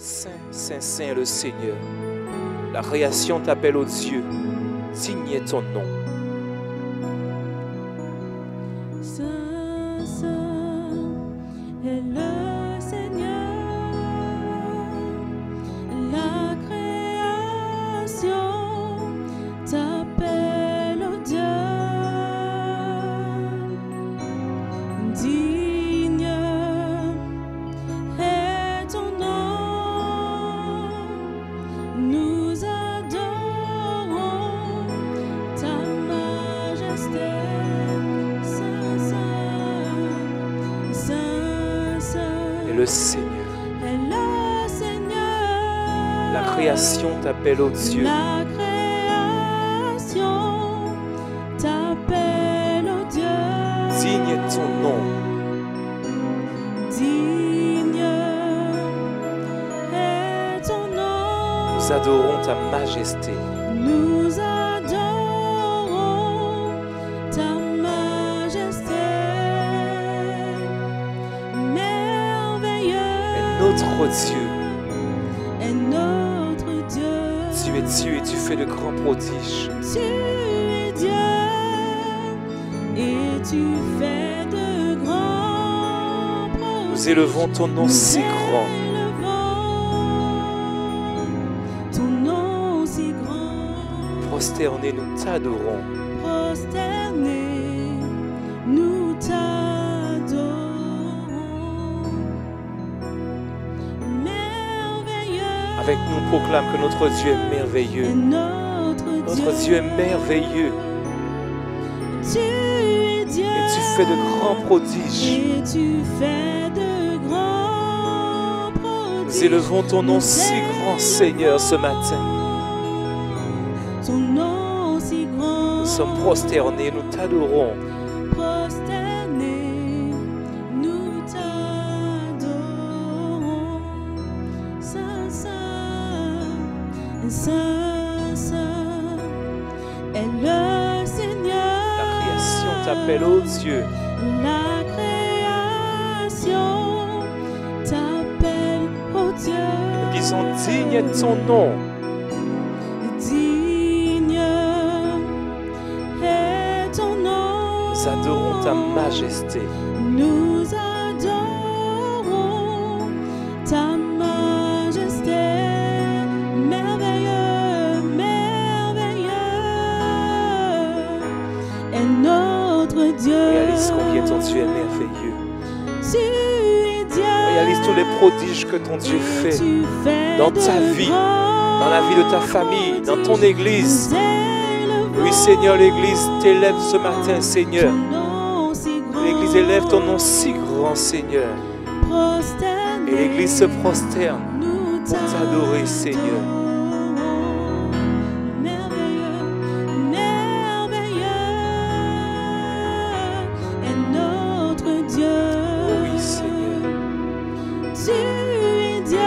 Saint, Saint, Saint est le Seigneur. La création t'appelle au Dieu. Digne est ton nom. Saint, Saint est le Seigneur. La création t'appelle au Dieu. Digne est ton nom. Nous adorons ta majesté. Saint, Saint, Saint, Saint Et le Seigneur. est le Seigneur. La création t'appelle au Dieu. La création t'appelle au Dieu. Digne est ton nom. Digne est ton nom. Nous adorons ta majesté. Nous adorons ta majesté. Merveilleux Et notre Dieu. est notre Dieu. Tu es Dieu et tu fais de grands prodiges. Tu es Dieu et tu fais de grands prodiges. Nous élevons ton nom si grand. Ton nom si grand. Prosternés, nous t'adorons. Prosternés, nous t'adorons. Merveilleux Avec nous, on proclame que notre Dieu est est merveilleux. Notre Dieu est merveilleux. Tu es Dieu Et tu fais de grands prodiges. et tu fais de grands prodiges. Nous élevons ton nom si grand, Seigneur, ce matin. Ton nom si grand. Nous sommes prosternés, nous t'adorons. Prosternés, nous t'adorons. Saint, Saint, Saint, Saint est le Seigneur. La création t'appelle, ô Dieu. La création t'appelle au Dieu. Nous disons, digne est ton nom. Digne est ton nom. Nous adorons ta majesté. Nous adorons ta majesté. Merveilleux, merveilleux est notre Dieu. Réalise combien ton Dieu est merveilleux. Tu es Dieu. Réalise tous les prodiges que ton Dieu fait Tu fais dans de ta vie, grands dans la vie de ta famille, dans ton église. Nous élevons Oui, Seigneur, l'Église t'élève ce matin, Seigneur. ton nom si grand. L'Église élève ton nom si grand, Seigneur. Prosternés, Et l'Église se prosterne nous pour t'adorer, Seigneur. Merveilleux, merveilleux est notre Dieu. Oui, Seigneur. Tu es Dieu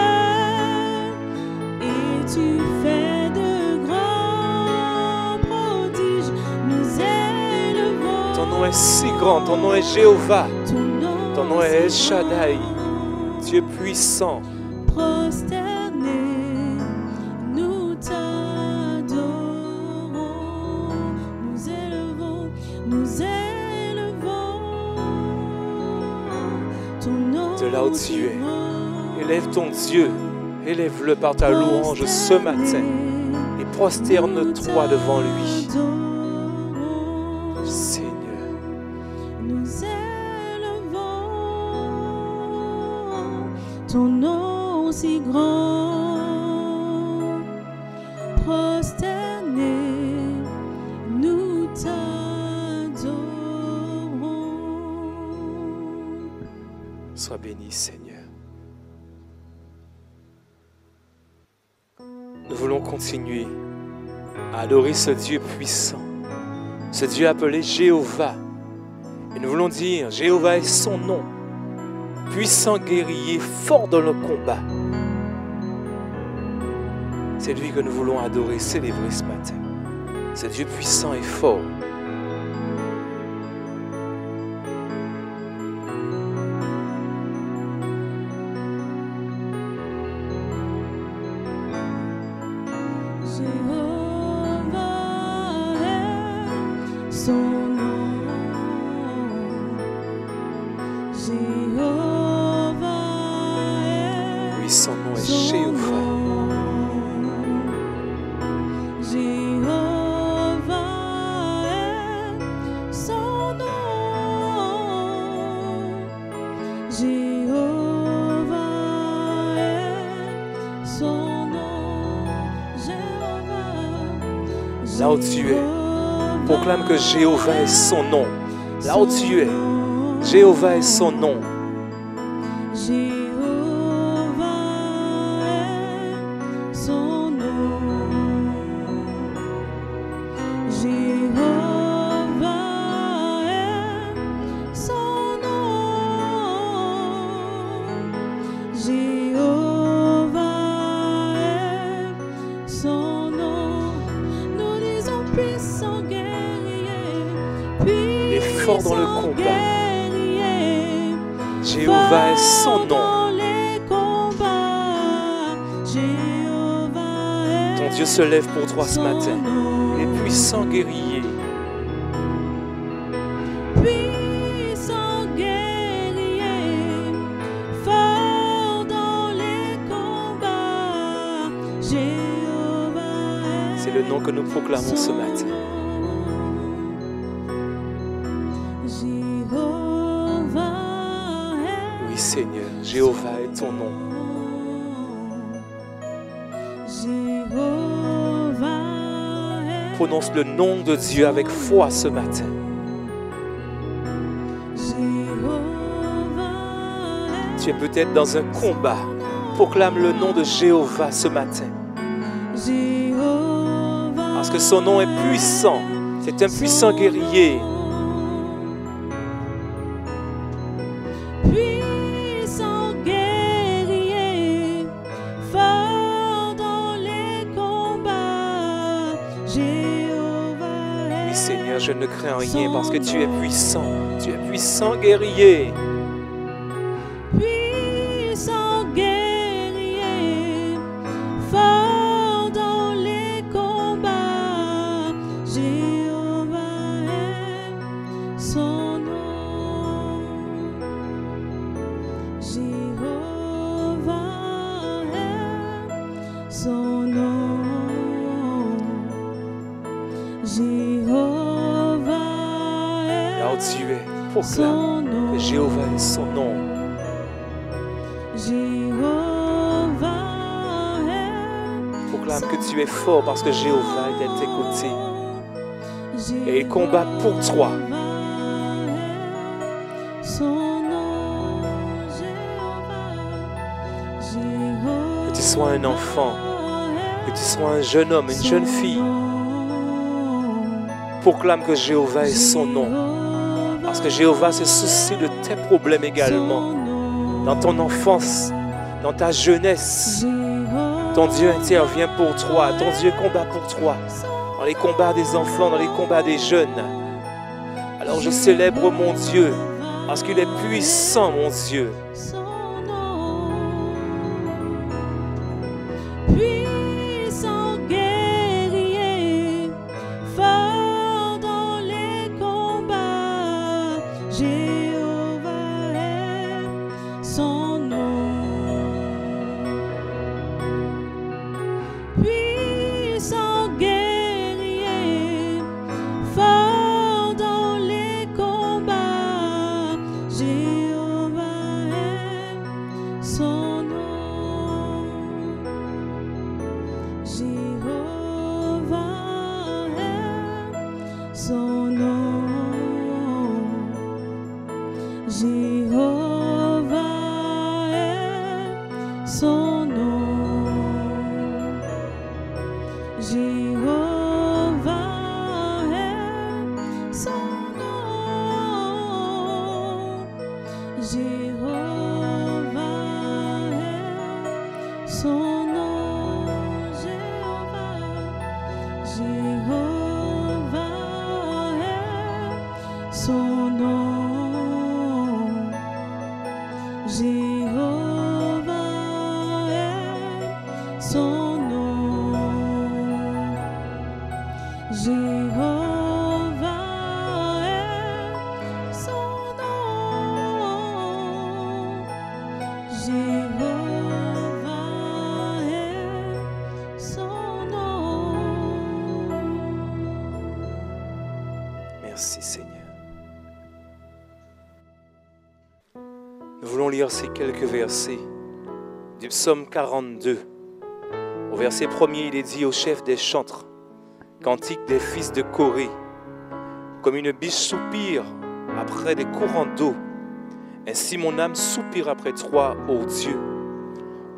et tu fais de grands prodiges. Nous élevons Ton nom est si grand, ton nom est Jéhovah. Ton nom est El si Shaddai, grand. Dieu puissant. Prosternés, nous t'adorons. Nous élevons ton nom. De là où tu si es, grand. élève ton Dieu, élève-le par ta louange ce matin et prosterne-toi devant lui. Seigneur, Nous élevons ton nom si grand. Prosternés, nous t'adorons. sois béni, Seigneur. Nous voulons continuer à adorer ce Dieu puissant, ce Dieu appelé Jéhovah. Et nous voulons dire, Jéhovah est son nom, puissant guerrier, fort dans le combat. C'est lui que nous voulons adorer, célébrer ce matin. Ce Dieu puissant et fort. Là où tu es, proclame que Jéhovah est son nom. Là où tu es, Jéhovah est son nom. Jéhovah est son nom. Jéhovah est son nom. Jéhovah est son nom. Nous disons puissant guerrier, Il est fort dans le combat. guerrier. Jéhovah est son nom. Dans les combats, Jéhovah est Ton Dieu se lève pour toi ce son matin. nom. Il est puissant guerrier. Puissant guerrier, fort dans les combats, Jéhovah est C'est le nom que nous proclamons ce matin. Jéhovah est Oui, Seigneur, Jéhovah est ton nom. Jéhovah est Prononce le nom de Dieu avec foi ce matin. Jéhovah Tu es peut-être dans un combat. Proclame le nom de Jéhovah ce matin. est Jéhovah. Parce que son nom est puissant. C'est un puissant guerrier. Puissant guerrier, fort dans les combats, Jéhovah est Oui, Seigneur, je ne crains rien parce que tu es puissant. Tu es puissant guerrier. puissant guerrier, fort dans les combats, Jéhovah est son nom. Jéhovah est son nom. Jéhovah Là où est tu es, proclame son nom. que Jéhovah est son nom. Jéhovah est Proclame que tu es fort parce que Jéhovah est à tes côtés. Et il combat pour toi. Que tu sois un enfant, que tu sois un jeune homme, une jeune fille, proclame que Jéhovah est son nom. Parce que Jéhovah se soucie de tes problèmes également. Dans ton enfance, dans ta jeunesse, ton Dieu intervient pour toi. Ton Dieu combat pour toi. Dans les combats des enfants, dans les combats des jeunes. Alors je célèbre mon Dieu parce qu'il est puissant, mon Dieu. Puissant guerrier, fort dans les combats, Jéhovah est son nom. Puissant guerrier, fort dans les combats, Jéhovah est son nom. Jéhovah est son nom. Jéhovah est son nom. Jéhovah est son nom. Jéhovah est son nom. Jéhovah est son nom. Jéhovah est son nom. Jéhovah est son nom. Jéhovah est son nom. Merci Seigneur. Nous voulons lire ces quelques versets du psaume 42. Au verset 1er, il est dit au chef des chantres Cantique des fils de Corée. Comme une biche soupire après des courants d'eau, ainsi mon âme soupire après toi, ô Dieu.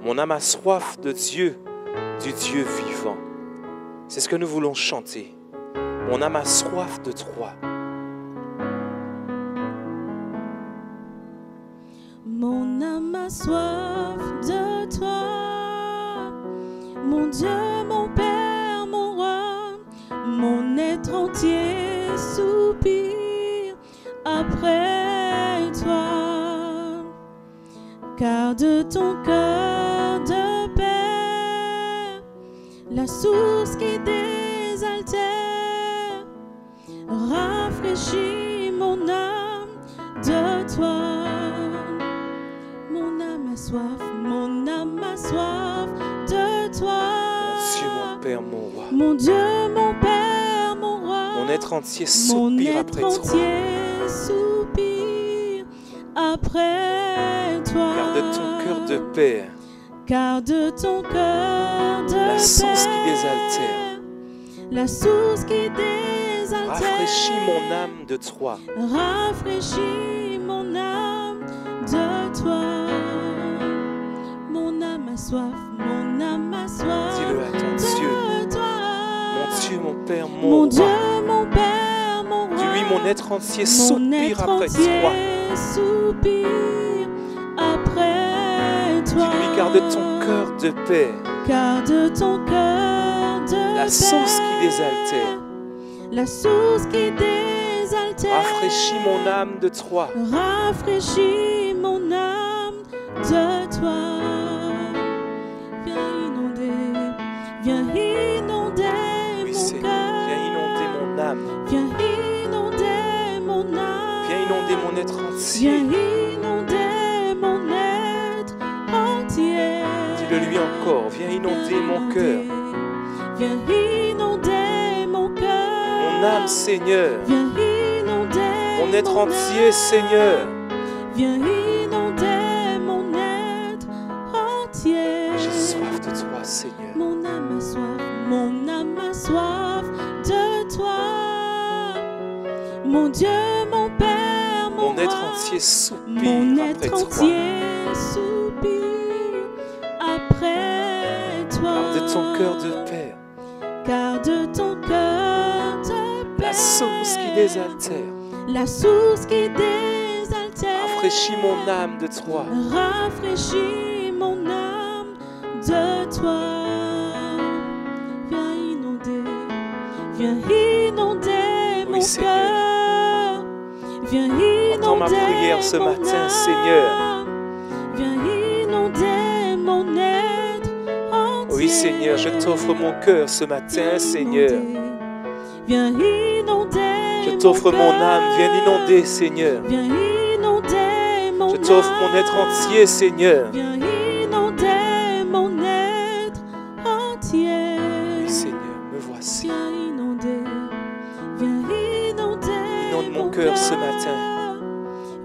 Mon âme a soif de Dieu, du Dieu vivant. C'est ce que nous voulons chanter. Mon âme a soif de toi. Mon âme a soif de toi, mon Dieu, mon Père, mon roi, mon être entier soupire après toi, car de ton cœur de paix, la source qui désaltère, rafraîchit mon âme de toi. Mon âme a soif de toi. Mon Dieu, mon Père, mon roi. Mon Dieu, mon Père, mon roi. Mon être entier soupire après toi. Mon être entier soupire après toi. Car de ton cœur de Père, car de ton cœur de la source paix, qui désaltère, la source qui désaltère, rafraîchis mon âme de toi. Rafraîchis mon âme de toi. Mon âme a soif, mon âme a soif. Dis-le à ton Dieu. Toi. Mon Dieu, mon Père, mon Mon roi. Dieu, mon Père, mon roi. Dis-lui, mon être entier Mon soupire être après entier toi. soupire après toi. Dis-lui, car de ton cœur de paix, car de ton cœur de la paix, source qui désaltère, la source qui désaltère, rafraîchis mon âme de toi. Rafraîchis mon âme de toi. Viens inonder Oui, mon Seigneur, cœur. viens inonder mon âme. Viens inonder mon âme. Viens inonder mon être Viens entier. inonder mon être entier. Dis-le lui encore, viens inonder mon cœur. Viens inonder mon cœur. Mon âme, Seigneur. Viens inonder Mon être entier, âme. Seigneur. Viens inonder mon être entier. J'ai soif de toi, Seigneur. Mon âme a soif, mon âme a soif de toi. Mon Dieu, mon Père, mon Mon être roi. entier soupire Mon après être toi. entier soupire après toi. Car de ton cœur de Père, car de ton cœur de paix, la source qui désaltère, la source qui désaltère, rafraîchis mon âme de toi. Rafraîchis mon âme de toi. Viens inonder mon Seigneur. cœur. Viens inonder Entends ma prière ce mon matin, âme. Seigneur. Viens inonder mon être entier. Oui, Seigneur, je t'offre mon cœur ce matin, Seigneur. Viens inonder Je t'offre mon âme, viens inonder, Seigneur. Viens inonder mon Je t'offre mon être entier, Seigneur. Viens inonder mon être entier. Oui, Seigneur, me voici. Viens inonder Inonde mon cœur ce matin.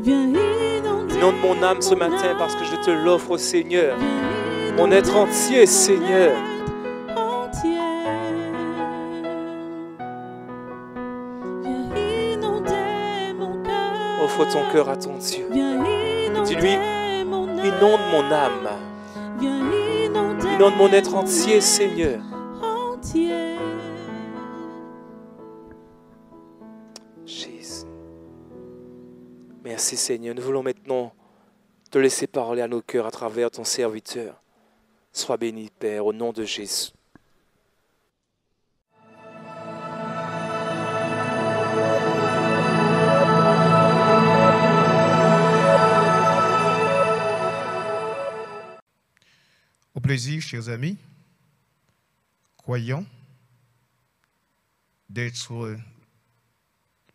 Viens inonder Inonde mon âme ce matin parce que je te l'offre, Seigneur. Viens Mon être entier, Seigneur. entier. Viens inonder mon cœur. Offre ton cœur à ton Dieu. Viens inonder Dis-lui, mon âme. Inonde mon âme. Viens inonder Inonde mon être entier, Seigneur. entier. Jésus. Merci, Seigneur. Nous voulons maintenant te laisser parler à nos cœurs à travers ton serviteur. Sois béni, Père, au nom de Jésus. Au plaisir, chers amis, croyants, d'être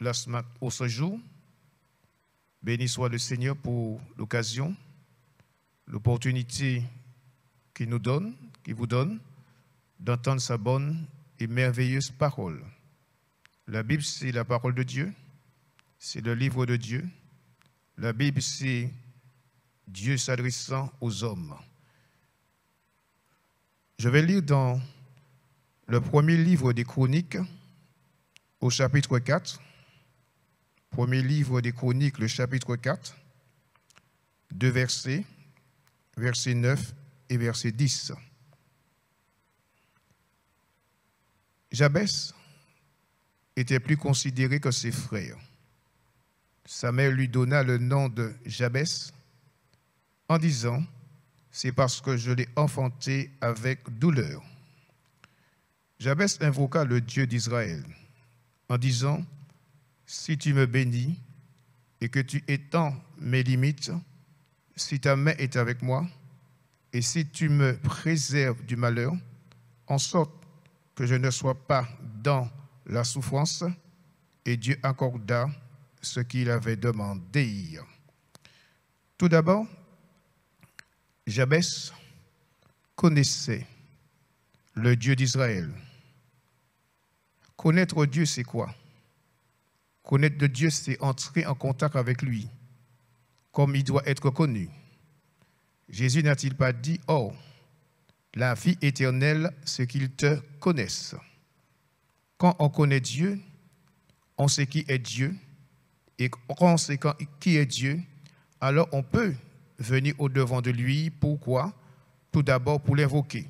là au ce jour. Béni soit le Seigneur pour l'occasion, l'opportunité qu'il nous donne, qu'il vous donne, d'entendre sa bonne et merveilleuse parole. La Bible, c'est la parole de Dieu, c'est le livre de Dieu. La Bible, c'est Dieu s'adressant aux hommes. Je vais lire dans Le premier livre des Chroniques, au chapitre 4. Premier livre des Chroniques, le chapitre 4, 2 versets, verset 9 et verset 10. Jabès était plus considéré que ses frères. Sa mère lui donna le nom de Jabès en disant « C'est parce que je l'ai enfanté avec douleur ». Jabès invoqua le Dieu d'Israël en disant « Si tu me bénis et que tu étends mes limites, si ta main est avec moi, et si tu me préserves du malheur, en sorte que je ne sois pas dans la souffrance, et Dieu accorda ce qu'il avait demandé. » Tout d'abord, Jabès connaissait le Dieu d'Israël. Connaître Dieu, c'est quoi? Connaître Dieu, c'est entrer en contact avec lui, comme il doit être connu. Jésus n'a-t-il pas dit « Oh, la vie éternelle, c'est qu'ils te connaissent ». Quand on connaît Dieu, on sait qui est Dieu. Et quand on sait qui est Dieu, alors on peut venir au-devant de lui. Pourquoi? Tout d'abord pour l'invoquer.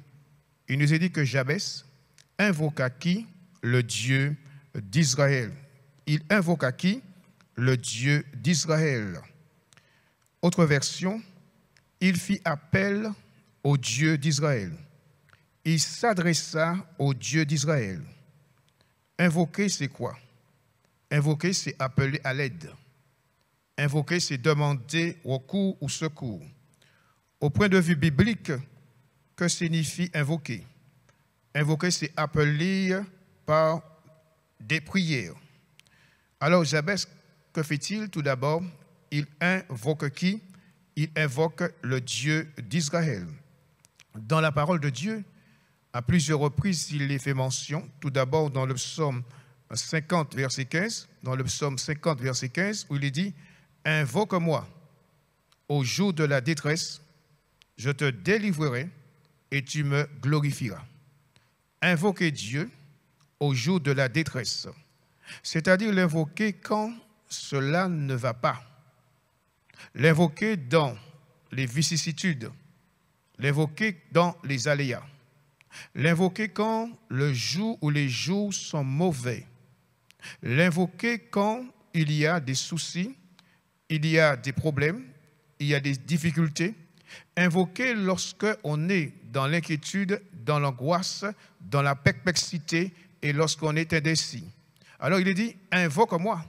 Il nous est dit que Jabès invoqua qui? Le Dieu d'Israël. Il invoqua qui? Le Dieu d'Israël. Autre version, il fit appel au Dieu d'Israël. Il s'adressa au Dieu d'Israël. Invoquer, c'est quoi? Invoquer, c'est appeler à l'aide. Invoquer, c'est demander recours ou secours. Au point de vue biblique, que signifie invoquer? Invoquer, c'est appeler par des prières. Alors, Jabès, que fait-il? Tout d'abord, il invoque qui? Il invoque le Dieu d'Israël. Dans la parole de Dieu, à plusieurs reprises, il y fait mention. Tout d'abord, dans le psaume 50, verset 15, dans le psaume 50, verset 15, où il est dit « Invoque-moi au jour de la détresse, je te délivrerai et tu me glorifieras. » Invoquer Dieu au jour de la détresse, c'est-à-dire l'invoquer quand cela ne va pas, l'invoquer dans les vicissitudes, l'invoquer dans les aléas, l'invoquer quand le jour ou les jours sont mauvais, l'invoquer quand il y a des soucis, il y a des problèmes, il y a des difficultés, invoquer lorsque on est dans l'inquiétude, dans l'angoisse, dans la perplexité et lorsqu'on est indécis. Alors il est dit, invoque-moi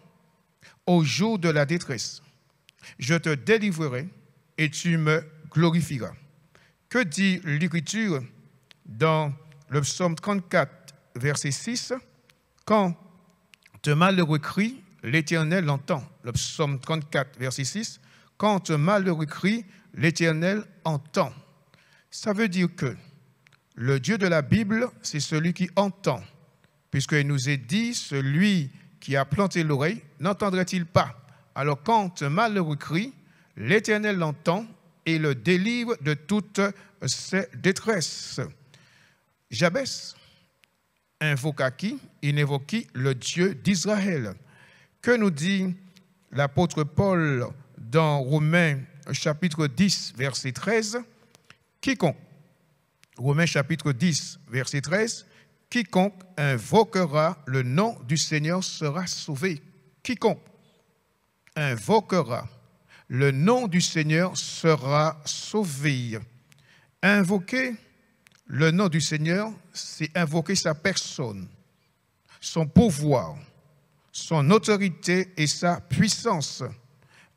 au jour de la détresse. Je te délivrerai et tu me glorifieras. Que dit l'Écriture dans le psaume 34, verset 6? Quand un malheureux crie, l'Éternel l'entend. Le psaume 34, verset 6. Quand un malheureux crie, l'Éternel entend. Ça veut dire que le Dieu de la Bible, c'est celui qui entend. Puisqu'il nous est dit, celui qui a planté l'oreille, n'entendrait-il pas? Alors quand un malheureux crie, l'Éternel l'entend et le délivre de toutes ses détresses. Jabès invoqua qui? Il invoque qui? Le Dieu d'Israël. Que nous dit l'apôtre Paul dans Romains chapitre 10, verset 13? Quiconque, Romains chapitre 10, verset 13, quiconque invoquera le nom du Seigneur sera sauvé. Quiconque invoquera le nom du Seigneur sera sauvé. Invoquer le nom du Seigneur, c'est invoquer sa personne, son pouvoir, son autorité et sa puissance.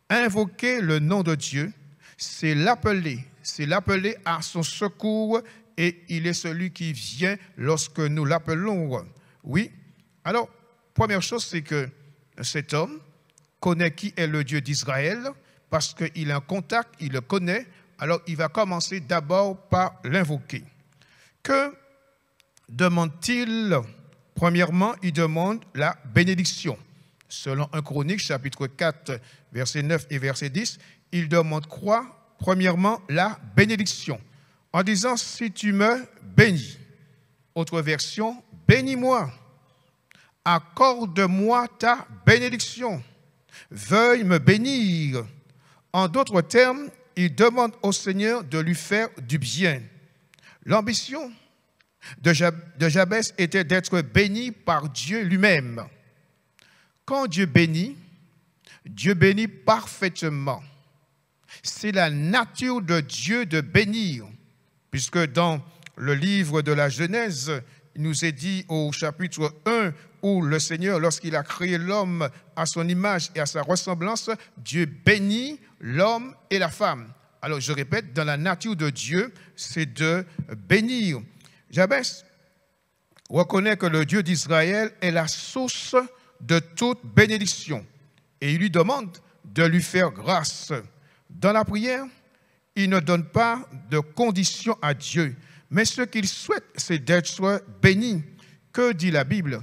Invoquer le nom de Dieu, c'est l'appeler à son secours et il est celui qui vient lorsque nous l'appelons. Oui. Alors, première chose, c'est que cet homme connaît qui est le Dieu d'Israël parce qu'il a un contact, il le connaît, alors il va commencer d'abord par l'invoquer. Que demande-t-il? Premièrement, il demande la bénédiction. Selon 1 Chronique, chapitre 4, verset 9 et verset 10, il demande quoi? Premièrement, la bénédiction. En disant, si tu me bénis, Autre version, bénis-moi, accorde-moi ta bénédiction, veuille me bénir. En d'autres termes, il demande au Seigneur de lui faire du bien. L'ambition de Jabès était d'être béni par Dieu lui-même. Quand Dieu bénit parfaitement. C'est la nature de Dieu de bénir, puisque dans le livre de la Genèse, il nous est dit au chapitre 1, où le Seigneur, lorsqu'il a créé l'homme à son image et à sa ressemblance, Dieu bénit l'homme et la femme. Alors je répète, dans la nature de Dieu, c'est de bénir. Jabès reconnaît que le Dieu d'Israël est la source de toute bénédiction et il lui demande de lui faire grâce. Dans la prière, il ne donne pas de conditions à Dieu, mais ce qu'il souhaite, c'est d'être béni. Que dit la Bible?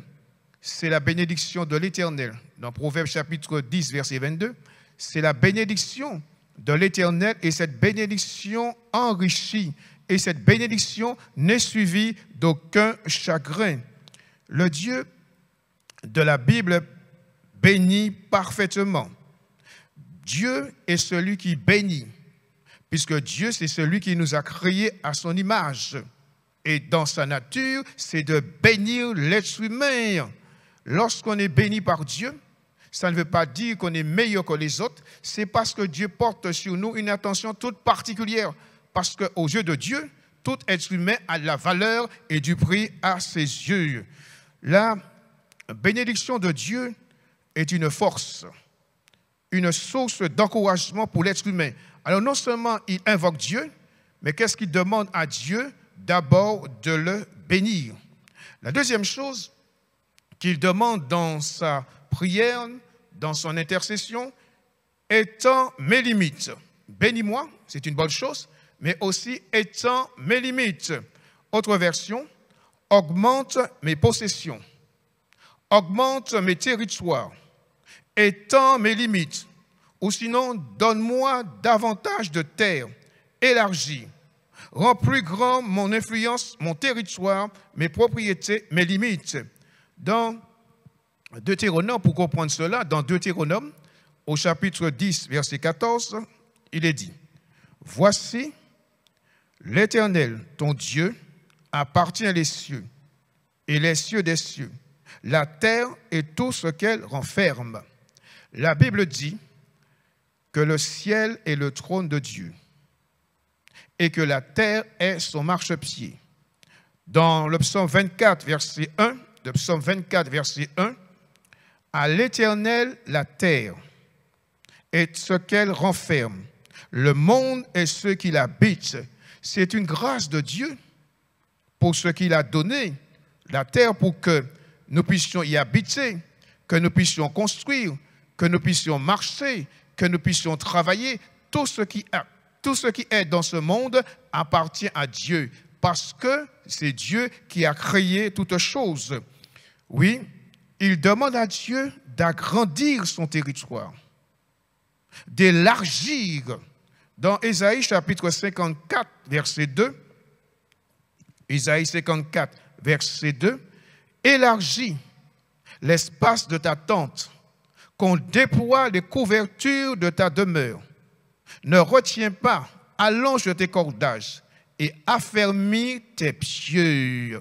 C'est la bénédiction de l'Éternel. Dans Proverbes chapitre 10, verset 22, c'est la bénédiction de l'Éternel et cette bénédiction enrichit. Et cette bénédiction n'est suivie d'aucun chagrin. Le Dieu de la Bible bénit parfaitement. Dieu est celui qui bénit, puisque Dieu, c'est celui qui nous a créés à son image. Et dans sa nature, c'est de bénir l'être humain. Lorsqu'on est béni par Dieu, ça ne veut pas dire qu'on est meilleur que les autres, c'est parce que Dieu porte sur nous une attention toute particulière. Parce qu'aux yeux de Dieu, tout être humain a de la valeur et du prix à ses yeux. La bénédiction de Dieu est une force, une source d'encouragement pour l'être humain. Alors non seulement il invoque Dieu, mais qu'est-ce qu'il demande à Dieu? D'abord de le bénir. La deuxième chose qu'il demande dans sa prière, dans son intercession, étend mes limites. Bénis-moi, c'est une bonne chose, mais aussi étend mes limites. Autre version, augmente mes possessions, augmente mes territoires, étend mes limites, ou sinon donne-moi davantage de terre, élargis, rends plus grand mon influence, mon territoire, mes propriétés, mes limites. Dans Deutéronome, pour comprendre cela, dans Deutéronome, au chapitre 10, verset 14, il est dit, « Voici, l'Éternel, ton Dieu, appartient les cieux et les cieux des cieux, la terre et tout ce qu'elle renferme. » La Bible dit que le ciel est le trône de Dieu et que la terre est son marchepied. Dans le psaume 24, verset 1, le psaume 24, verset 1, « À l'Éternel la terre et ce qu'elle renferme, le monde et ceux qui l'habitent. » C'est une grâce de Dieu pour ce qu'il a donné, la terre pour que nous puissions y habiter, que nous puissions construire, que nous puissions marcher, que nous puissions travailler. Tout ce qui est dans ce monde appartient à Dieu parce que c'est Dieu qui a créé toutes choses. Oui, il demande à Dieu d'agrandir son territoire, d'élargir. Dans Ésaïe chapitre 54, verset 2, Ésaïe 54, verset 2, élargis l'espace de ta tente, qu'on déploie les couvertures de ta demeure. Ne retiens pas, allonge tes cordages et affermis tes pieux.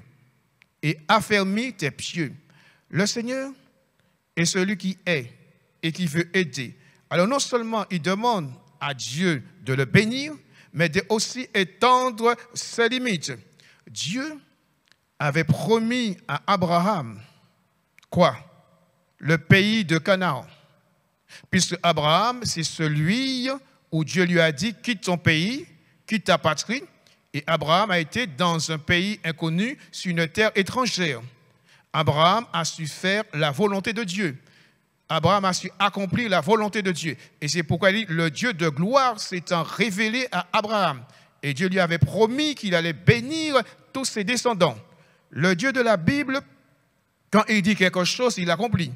Et affermis tes pieux. Le Seigneur est celui qui est et qui veut aider. Alors non seulement il demande à Dieu de le bénir, mais de aussi étendre ses limites. Dieu avait promis à Abraham, quoi? Le pays de Canaan. Puisque Abraham, c'est celui où Dieu lui a dit, quitte ton pays, quitte ta patrie. Et Abraham a été dans un pays inconnu, sur une terre étrangère. Abraham a su faire la volonté de Dieu. Abraham a su accomplir la volonté de Dieu. Et c'est pourquoi il dit, le Dieu de gloire s'étant révélé à Abraham. Et Dieu lui avait promis qu'il allait bénir tous ses descendants. Le Dieu de la Bible, quand il dit quelque chose, il accomplit.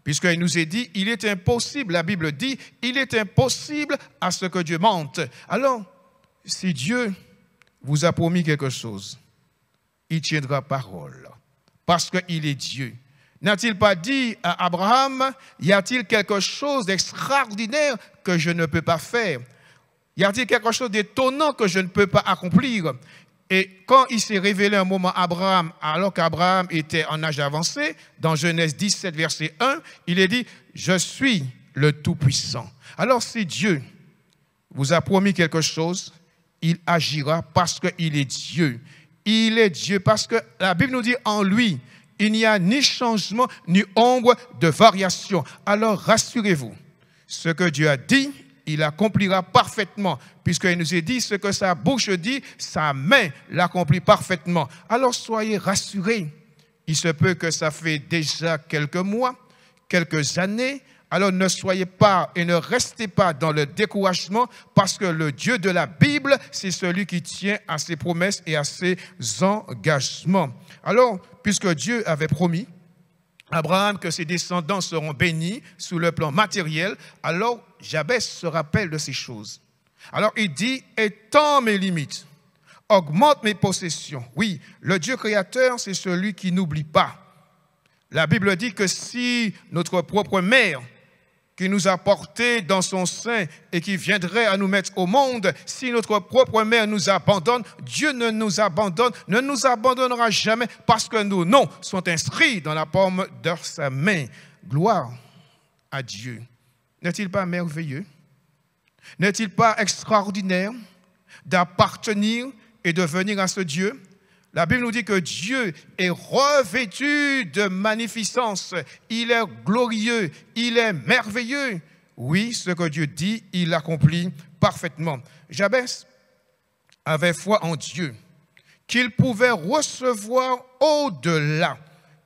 Puisqu'il nous est dit, il est impossible, la Bible dit, il est impossible à ce que Dieu mente. Alors, si Dieu vous a promis quelque chose, il tiendra parole, parce qu'il est Dieu. N'a-t-il pas dit à Abraham, y a-t-il quelque chose d'extraordinaire que je ne peux pas faire? Y a-t-il quelque chose d'étonnant que je ne peux pas accomplir? Et quand il s'est révélé un moment à Abraham, alors qu'Abraham était en âge avancé, dans Genèse 17, verset 1, il est dit, « Je suis le Tout-Puissant ». Alors si Dieu vous a promis quelque chose, il agira parce qu'il est Dieu. Il est Dieu parce que la Bible nous dit en lui, il n'y a ni changement, ni ombre de variation. Alors rassurez-vous, ce que Dieu a dit, il accomplira parfaitement, puisqu'il nous est dit ce que sa bouche dit, sa main l'accomplit parfaitement. Alors soyez rassurés. Il se peut que ça fait déjà quelques mois, quelques années. Alors ne soyez pas et ne restez pas dans le découragement, parce que le Dieu de la Bible, c'est celui qui tient à ses promesses et à ses engagements. Alors, puisque Dieu avait promis Abraham que ses descendants seront bénis sous le plan matériel, alors Jabez se rappelle de ces choses. Alors il dit, étends mes limites, augmente mes possessions. Oui, le Dieu créateur, c'est celui qui n'oublie pas. La Bible dit que si notre propre mère, qui nous a portés dans son sein et qui viendrait à nous mettre au monde, si notre propre mère nous abandonne, Dieu ne nous abandonnera jamais, parce que nos noms sont inscrits dans la paume de sa main. Gloire à Dieu. N'est-il pas merveilleux? N'est-il pas extraordinaire d'appartenir et de venir à ce Dieu? La Bible nous dit que Dieu est revêtu de magnificence. Il est glorieux, il est merveilleux. Oui, ce que Dieu dit, il l'accomplit parfaitement. Jabez avait foi en Dieu, qu'il pouvait recevoir au-delà.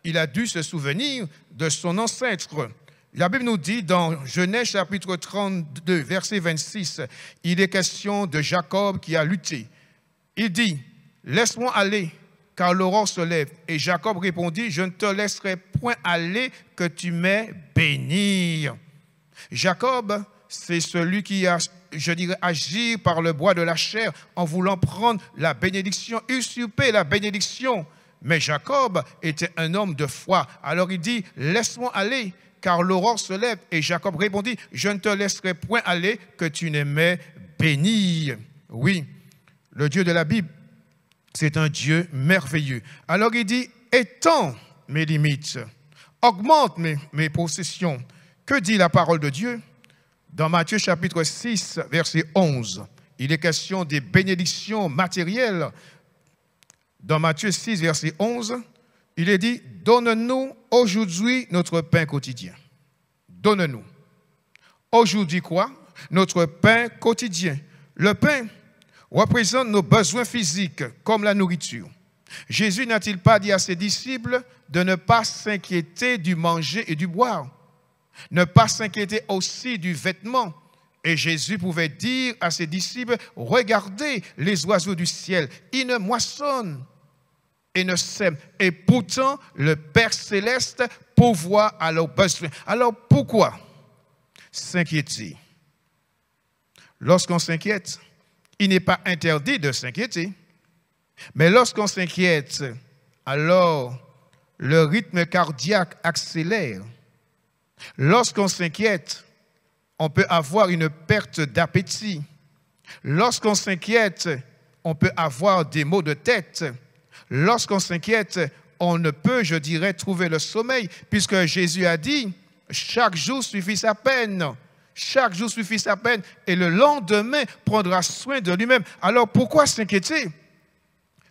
Il a dû se souvenir de son ancêtre. La Bible nous dit dans Genèse chapitre 32, verset 26, il est question de Jacob qui a lutté. Il dit, laisse-moi aller, car l'aurore se lève. Et Jacob répondit, je ne te laisserai point aller que tu m'aies béni. Jacob, c'est celui qui a, je dirais, agi par le bois de la chair en voulant prendre la bénédiction, usurper la bénédiction. Mais Jacob était un homme de foi. Alors il dit, laisse-moi aller, car l'aurore se lève. Et Jacob répondit, je ne te laisserai point aller que tu ne m'aies béni. Oui, le Dieu de la Bible, c'est un Dieu merveilleux. Alors il dit, étends mes limites, augmente mes possessions. Que dit la parole de Dieu? Dans Matthieu chapitre 6, verset 11, il est question des bénédictions matérielles. Dans Matthieu 6, verset 11, il est dit, donne-nous aujourd'hui notre pain quotidien. Donne-nous. Aujourd'hui quoi? Notre pain quotidien. Le pain représente nos besoins physiques, comme la nourriture. Jésus n'a-t-il pas dit à ses disciples de ne pas s'inquiéter du manger et du boire, ne pas s'inquiéter aussi du vêtement? Et Jésus pouvait dire à ses disciples, regardez les oiseaux du ciel, ils ne moissonnent et ne sèment, et pourtant le Père Céleste pourvoit à leurs besoins. Alors pourquoi s'inquiéter? Lorsqu'on s'inquiète, il n'est pas interdit de s'inquiéter. Mais lorsqu'on s'inquiète, alors le rythme cardiaque accélère. Lorsqu'on s'inquiète, on peut avoir une perte d'appétit. Lorsqu'on s'inquiète, on peut avoir des maux de tête. Lorsqu'on s'inquiète, on ne peut, je dirais, trouver le sommeil, puisque Jésus a dit, chaque jour suffit sa peine. Chaque jour suffit sa peine et le lendemain prendra soin de lui-même. Alors pourquoi s'inquiéter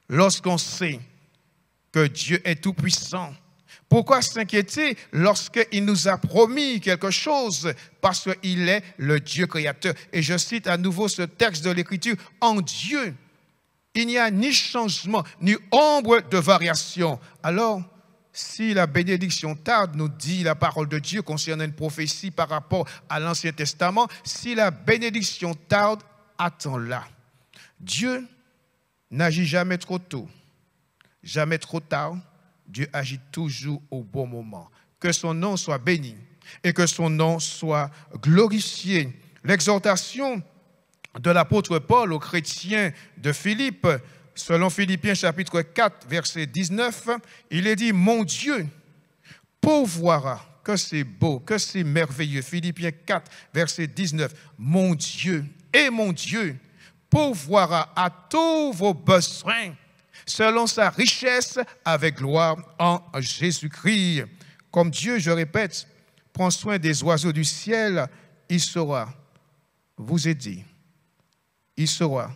lorsqu'on sait que Dieu est tout-puissant? Pourquoi s'inquiéter lorsqu'il nous a promis quelque chose? Parce qu'il est le Dieu créateur. Et je cite à nouveau ce texte de l'Écriture. En Dieu, il n'y a ni changement, ni ombre de variation. Alors, si la bénédiction tarde, nous dit la parole de Dieu concernant une prophétie par rapport à l'Ancien Testament, si la bénédiction tarde, attends-la. Dieu n'agit jamais trop tôt, jamais trop tard. Dieu agit toujours au bon moment. Que son nom soit béni et que son nom soit glorifié. L'exhortation de l'apôtre Paul aux chrétiens de Philippe, selon Philippiens chapitre 4, verset 19, il est dit, mon Dieu pourvoira, que c'est beau, que c'est merveilleux. Philippiens 4, verset 19, mon Dieu pourvoira à tous vos besoins selon sa richesse avec gloire en Jésus-Christ. Comme Dieu, je répète, prend soin des oiseaux du ciel, il saura vous aider. Il saura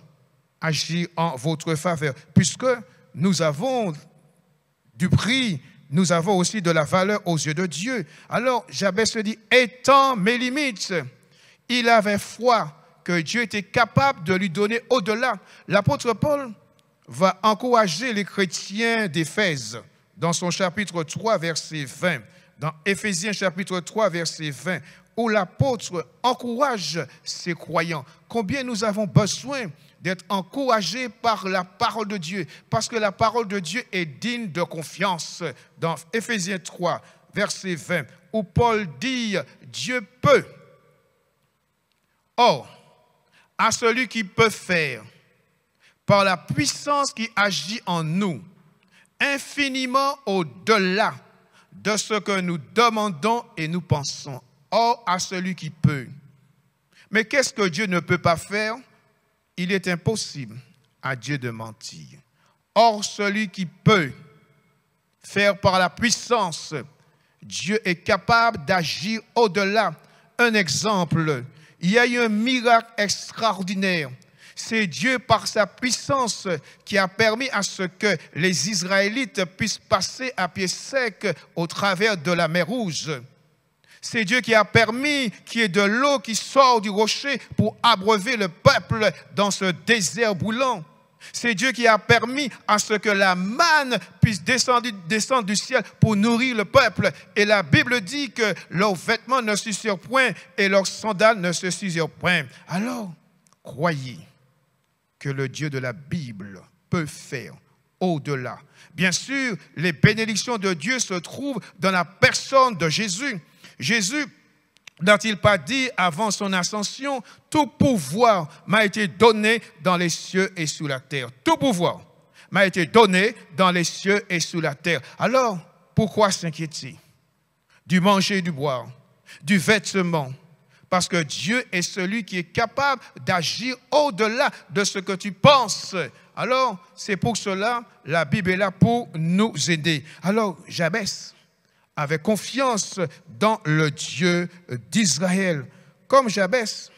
agir en votre faveur. Puisque nous avons du prix, nous avons aussi de la valeur aux yeux de Dieu. Alors, Jabez se dit, étant mes limites, il avait foi que Dieu était capable de lui donner au-delà. L'apôtre Paul va encourager les chrétiens d'Éphèse dans son chapitre 3, verset 20, dans Éphésiens chapitre 3, verset 20, où l'apôtre encourage ses croyants. Combien nous avons besoin d'être encouragés par la parole de Dieu, parce que la parole de Dieu est digne de confiance. Dans Éphésiens 3, verset 20, où Paul dit, Dieu peut. Or, à celui qui peut faire, par la puissance qui agit en nous, infiniment au-delà de ce que nous demandons et nous pensons. Or, à celui qui peut. Mais qu'est-ce que Dieu ne peut pas faire? Il est impossible à Dieu de mentir. Or, celui qui peut faire par la puissance, Dieu est capable d'agir au-delà. Un exemple, il y a eu un miracle extraordinaire. C'est Dieu, par sa puissance, qui a permis à ce que les Israélites puissent passer à pied sec au travers de la mer Rouge. C'est Dieu qui a permis qu'il y ait de l'eau qui sort du rocher pour abreuver le peuple dans ce désert brûlant. C'est Dieu qui a permis à ce que la manne puisse descendre du ciel pour nourrir le peuple. Et la Bible dit que leurs vêtements ne s'ussurent point et leurs sandales ne se s'usurent point. Alors, croyez que le Dieu de la Bible peut faire au-delà. Bien sûr, les bénédictions de Dieu se trouvent dans la personne de Jésus. Jésus, n'a-t-il pas dit avant son ascension, tout pouvoir m'a été donné dans les cieux et sous la terre. Tout pouvoir m'a été donné dans les cieux et sous la terre. Alors, pourquoi s'inquiéter du manger et du boire, du vêtement? Parce que Dieu est celui qui est capable d'agir au-delà de ce que tu penses. Alors, c'est pour cela, la Bible est là pour nous aider. Alors, Jabez avait confiance dans le Dieu d'Israël. Comme Jabez,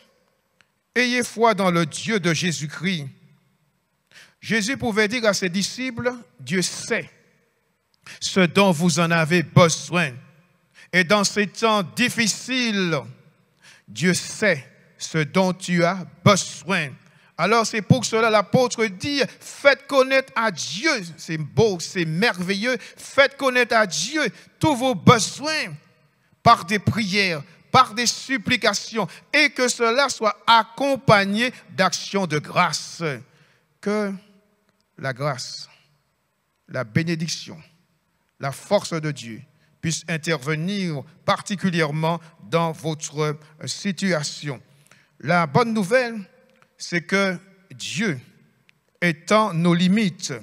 ayez foi dans le Dieu de Jésus-Christ. Jésus pouvait dire à ses disciples, Dieu sait ce dont vous en avez besoin. Et dans ces temps difficiles, Dieu sait ce dont tu as besoin. Alors c'est pour cela l'apôtre dit, faites connaître à Dieu, c'est beau, c'est merveilleux, faites connaître à Dieu tous vos besoins par des prières, par des supplications, et que cela soit accompagné d'actions de grâce. Que la grâce, la bénédiction, la force de Dieu puisse intervenir particulièrement dans votre situation. La bonne nouvelle, c'est que Dieu, étant nos limites,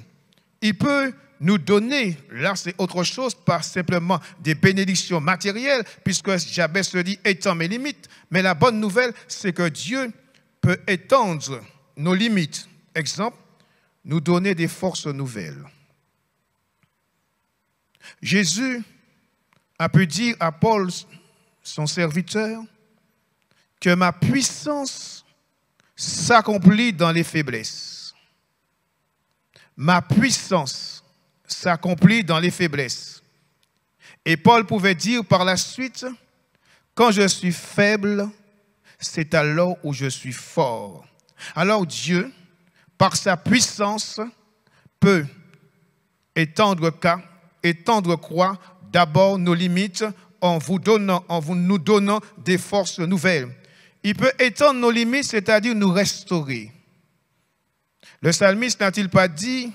il peut nous donner, là c'est autre chose, pas simplement des bénédictions matérielles, puisque Jabez se dit, étant mes limites, mais la bonne nouvelle, c'est que Dieu peut étendre nos limites. Exemple, nous donner des forces nouvelles. Jésus a pu dire à Paul, son serviteur, que ma puissance s'accomplit dans les faiblesses. Ma puissance s'accomplit dans les faiblesses. Et Paul pouvait dire par la suite, quand je suis faible, c'est alors où je suis fort. Alors Dieu, par sa puissance, peut étendre quoi? D'abord nos limites en nous donnant des forces nouvelles. Il peut étendre nos limites, c'est-à-dire nous restaurer. Le psalmiste n'a-t-il pas dit,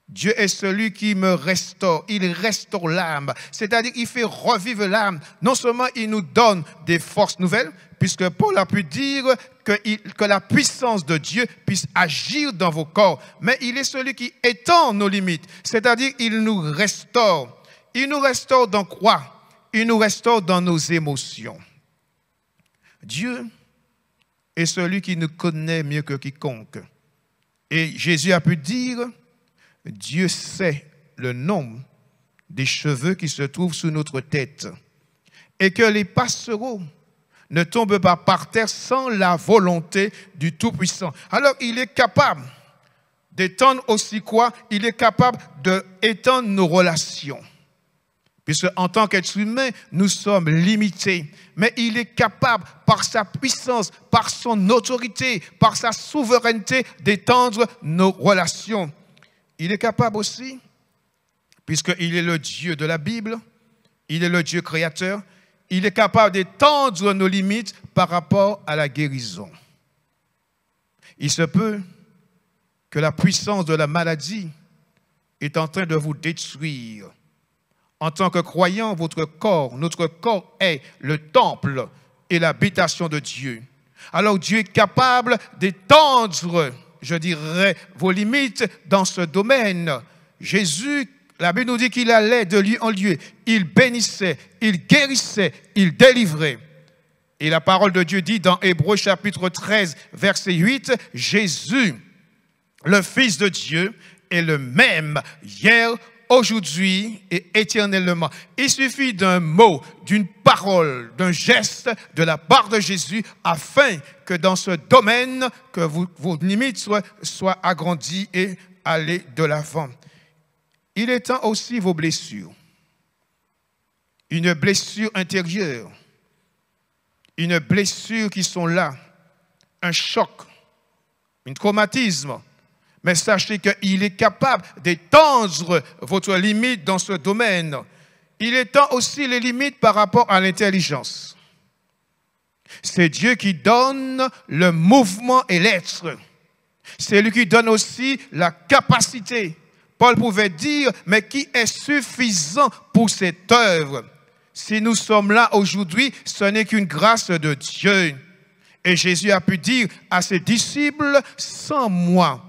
Dieu est celui qui me restaure. Il restaure l'âme. C'est-à-dire qu'il fait revivre l'âme. Non seulement il nous donne des forces nouvelles, puisque Paul a pu dire que la puissance de Dieu puisse agir dans vos corps, mais il est celui qui étend nos limites. C'est-à-dire qu'il nous restaure. Il nous restaure dans quoi? Il nous restaure dans nos émotions. Dieu est celui qui nous connaît mieux que quiconque. Et Jésus a pu dire, Dieu sait le nombre des cheveux qui se trouvent sous notre tête et que les passereaux ne tombent pas par terre sans la volonté du Tout-Puissant. Alors il est capable d'étendre aussi quoi? Il est capable d'étendre nos relations. Puisque en tant qu'être humain, nous sommes limités. Mais il est capable, par sa puissance, par son autorité, par sa souveraineté, d'étendre nos relations. Il est capable aussi, puisqu'il est le Dieu de la Bible, il est le Dieu créateur, il est capable d'étendre nos limites par rapport à la guérison. Il se peut que la puissance de la maladie est en train de vous détruire. En tant que croyant, votre corps, notre corps est le temple et l'habitation de Dieu. Alors Dieu est capable d'étendre, je dirais, vos limites dans ce domaine. Jésus, la Bible nous dit qu'il allait de lieu en lieu. Il bénissait, il guérissait, il délivrait. Et la parole de Dieu dit dans Hébreux chapitre 13, verset 8, Jésus, le Fils de Dieu, est le même hier, aujourd'hui et éternellement. Il suffit d'un mot, d'une parole, d'un geste de la part de Jésus afin que dans ce domaine, que vos limites soient agrandies et aller de l'avant. Il étend aussi vos blessures. Une blessure intérieure, une blessure qui sont là, un choc, un traumatisme. Mais sachez qu'il est capable d'étendre votre limite dans ce domaine. Il étend aussi les limites par rapport à l'intelligence. C'est Dieu qui donne le mouvement et l'être. C'est lui qui donne aussi la capacité. Paul pouvait dire, mais qui est suffisant pour cette œuvre? Si nous sommes là aujourd'hui, ce n'est qu'une grâce de Dieu. Et Jésus a pu dire à ses disciples, sans moi,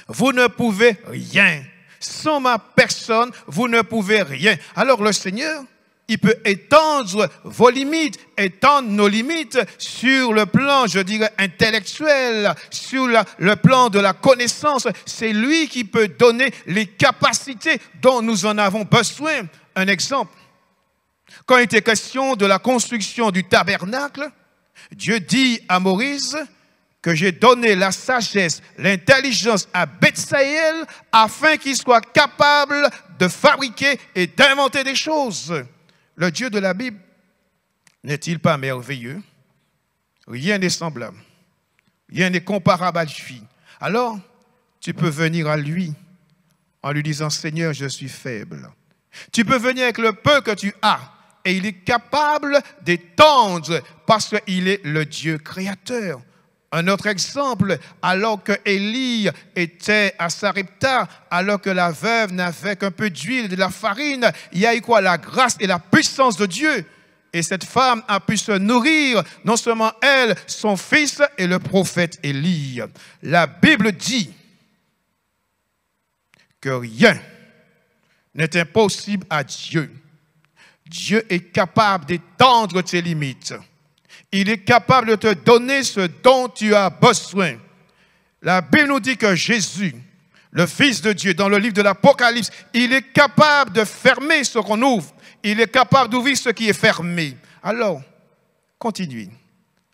vous ne pouvez rien. Sans ma personne, vous ne pouvez rien. Alors le Seigneur, il peut étendre vos limites, étendre nos limites sur le plan, je dirais, intellectuel, sur le plan de la connaissance. C'est lui qui peut donner les capacités dont nous en avons besoin. Un exemple, quand il était question de la construction du tabernacle, Dieu dit à Moïse que j'ai donné la sagesse, l'intelligence à Bethsaël afin qu'il soit capable de fabriquer et d'inventer des choses. Le Dieu de la Bible n'est-il pas merveilleux? Rien n'est semblable. Rien n'est comparable à lui. Alors, tu peux venir à lui en lui disant, Seigneur, je suis faible. Tu peux venir avec le peu que tu as et il est capable d'étendre parce qu'il est le Dieu créateur. Un autre exemple, alors que Élie était à Sarepta, alors que la veuve n'avait qu'un peu d'huile et de la farine, il y a eu quoi? La grâce et la puissance de Dieu. Et cette femme a pu se nourrir, non seulement elle, son fils et le prophète Élie. La Bible dit que rien n'est impossible à Dieu. Dieu est capable d'étendre tes limites. Il est capable de te donner ce dont tu as besoin. La Bible nous dit que Jésus, le Fils de Dieu, dans le livre de l'Apocalypse, il est capable de fermer ce qu'on ouvre. Il est capable d'ouvrir ce qui est fermé. Alors, continuez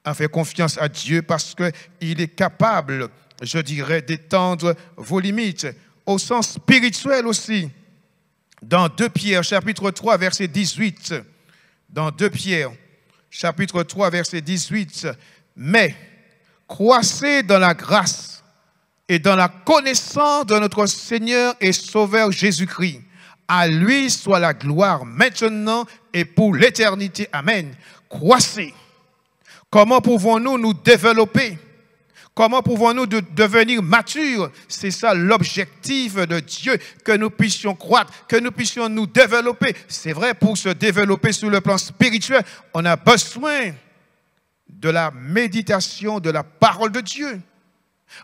à faire confiance à Dieu parce qu'il est capable, je dirais, d'étendre vos limites. Au sens spirituel aussi, dans 2 Pierre, chapitre 3, verset 18, dans 2 Pierre, chapitre 3, verset 18, mais croissez dans la grâce et dans la connaissance de notre Seigneur et Sauveur Jésus-Christ. À lui soit la gloire maintenant et pour l'éternité. Amen. Croissez. Comment pouvons-nous nous développer? Comment pouvons-nous devenir matures? C'est ça l'objectif de Dieu, que nous puissions croître, que nous puissions nous développer. C'est vrai, pour se développer sur le plan spirituel, on a besoin de la méditation de la parole de Dieu.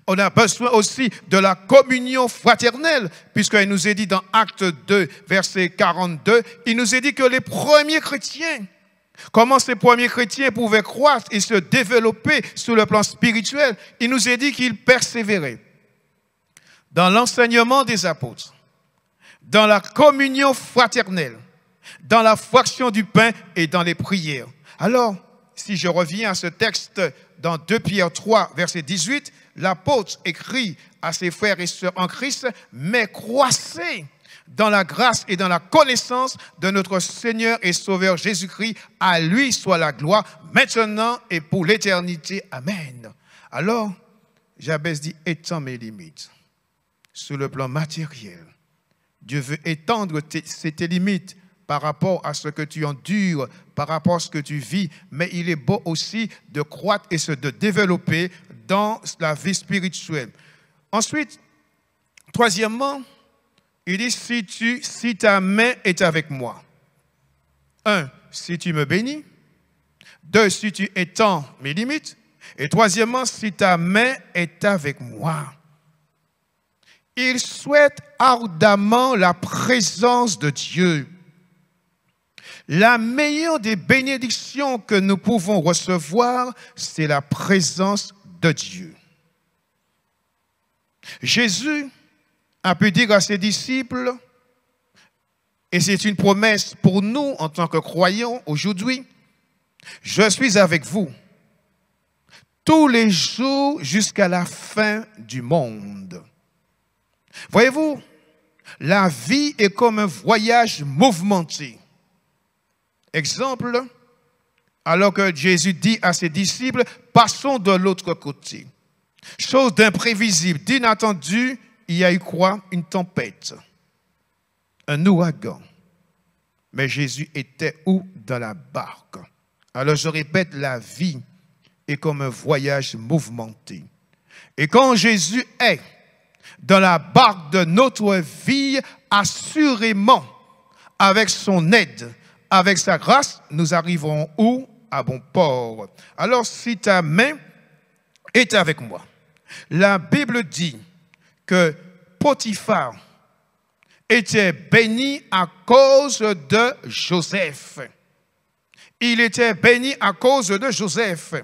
On a besoin aussi de la communion fraternelle, puisqu'il nous est dit dans Actes 2, verset 42, il nous est dit que les premiers chrétiens, comment ces premiers chrétiens pouvaient croître et se développer sur le plan spirituel, il nous est dit qu'ils persévéraient dans l'enseignement des apôtres, dans la communion fraternelle, dans la fraction du pain et dans les prières. Alors, si je reviens à ce texte dans 2 Pierre 3, verset 18, l'apôtre écrit à ses frères et sœurs en Christ, mais croissez dans la grâce et dans la connaissance de notre Seigneur et Sauveur Jésus-Christ. À lui soit la gloire, maintenant et pour l'éternité. Amen. Alors, Jabez dit, étends mes limites. Sur le plan matériel, Dieu veut étendre tes limites par rapport à ce que tu endures, par rapport à ce que tu vis, mais il est beau aussi de croître et de développer dans la vie spirituelle. Ensuite, troisièmement, il dit, si ta main est avec moi. 1, si tu me bénis. 2, si tu étends mes limites. Et troisièmement, si ta main est avec moi. Il souhaite ardemment la présence de Dieu. La meilleure des bénédictions que nous pouvons recevoir, c'est la présence de Dieu. Jésus a pu dire à ses disciples, et c'est une promesse pour nous en tant que croyants aujourd'hui, je suis avec vous tous les jours jusqu'à la fin du monde. Voyez-vous, la vie est comme un voyage mouvementé. Exemple, alors que Jésus dit à ses disciples, passons de l'autre côté. Chose d'imprévisible, d'inattendu, il y a eu quoi? Une tempête, un ouragan. Mais Jésus était où? Dans la barque. Alors je répète, la vie est comme un voyage mouvementé. Et quand Jésus est dans la barque de notre vie, assurément, avec son aide, avec sa grâce, nous arriverons où? À bon port. Alors, si ta main est avec moi, la Bible dit que Potiphar était béni à cause de Joseph. Il était béni à cause de Joseph.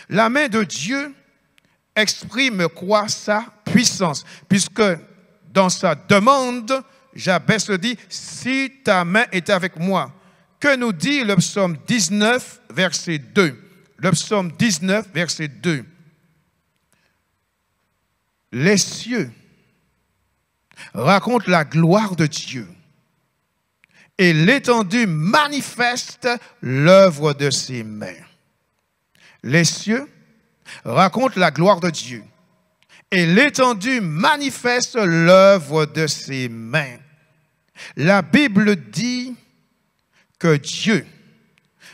La main de Dieu exprime quoi? Sa puissance. Puisque dans sa demande, Jabez se dit, si ta main est avec moi. Que nous dit le psaume 19, verset 2? Le psaume 19, verset 2. Les cieux racontent la gloire de Dieu et l'étendue manifeste l'œuvre de ses mains. Les cieux racontent la gloire de Dieu et l'étendue manifeste l'œuvre de ses mains. La Bible dit que Dieu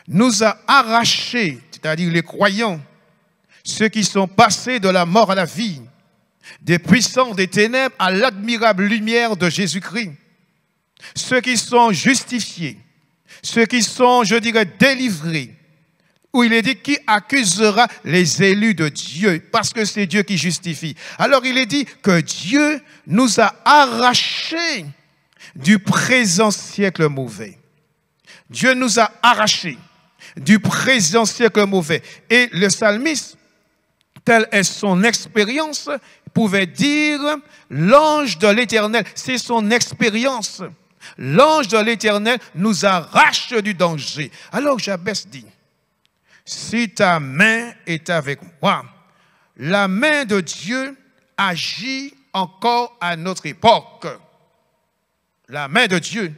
nous a arrachés, c'est-à-dire les croyants, ceux qui sont passés de la mort à la vie, des puissants des ténèbres à l'admirable lumière de Jésus-Christ, ceux qui sont justifiés, ceux qui sont, je dirais, délivrés, où il est dit qui accusera les élus de Dieu, parce que c'est Dieu qui justifie. Alors il est dit que Dieu nous a arrachés du présent siècle mauvais. Dieu nous a arrachés du présent siècle mauvais. Et le psalmiste, telle est son expérience, pouvait dire l'ange de l'Éternel. C'est son expérience. L'ange de l'Éternel nous arrache du danger. Alors Jabez dit, si ta main est avec moi, la main de Dieu agit encore à notre époque. La main de Dieu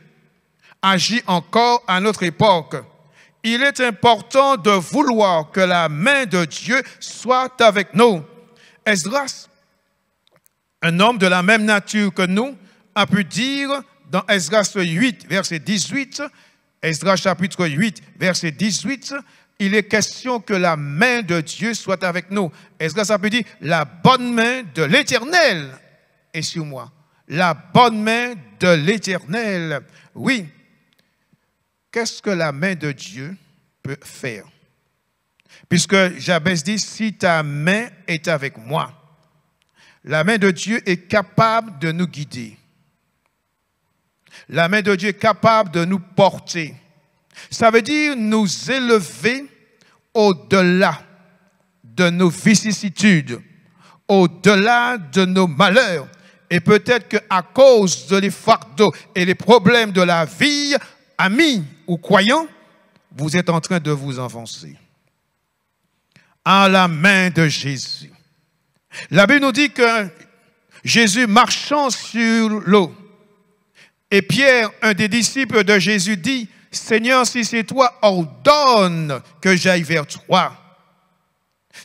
agit encore à notre époque. Il est important de vouloir que la main de Dieu soit avec nous. Esdras, un homme de la même nature que nous, a pu dire dans Esdras 8, verset 18, Esdras chapitre 8, verset 18, il est question que la main de Dieu soit avec nous. Est-ce que ça peut dire la bonne main de l'Éternel est sur moi? La bonne main de l'Éternel. Oui. Qu'est-ce que la main de Dieu peut faire? Puisque Jabez dit, si ta main est avec moi, la main de Dieu est capable de nous guider. La main de Dieu est capable de nous porter. Ça veut dire nous élever au-delà de nos vicissitudes, au-delà de nos malheurs. Et peut-être qu'à cause de les fardeaux et les problèmes de la vie, amis ou croyants, vous êtes en train de vous enfoncer. À la main de Jésus. La Bible nous dit que Jésus marchant sur l'eau, et Pierre, un des disciples de Jésus, dit, « Seigneur, si c'est toi, ordonne que j'aille vers toi. »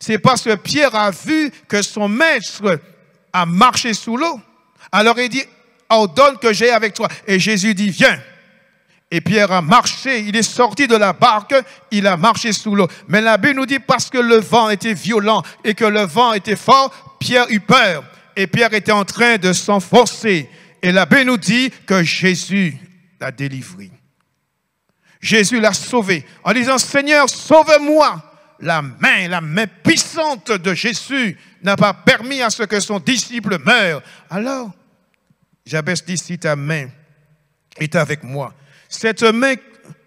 C'est parce que Pierre a vu que son maître a marché sous l'eau. Alors il dit, « Ordonne que j'aille avec toi. » Et Jésus dit, « Viens. » Et Pierre a marché, il est sorti de la barque, il a marché sous l'eau. Mais la Bible nous dit, parce que le vent était violent et que le vent était fort, Pierre eut peur. Et Pierre était en train de s'enfoncer. Et la Bible nous dit que Jésus l'a délivré. Jésus l'a sauvé en disant, Seigneur, sauve-moi. La main puissante de Jésus n'a pas permis à ce que son disciple meure. Alors, Jabez dit, si ta main est avec moi, cette main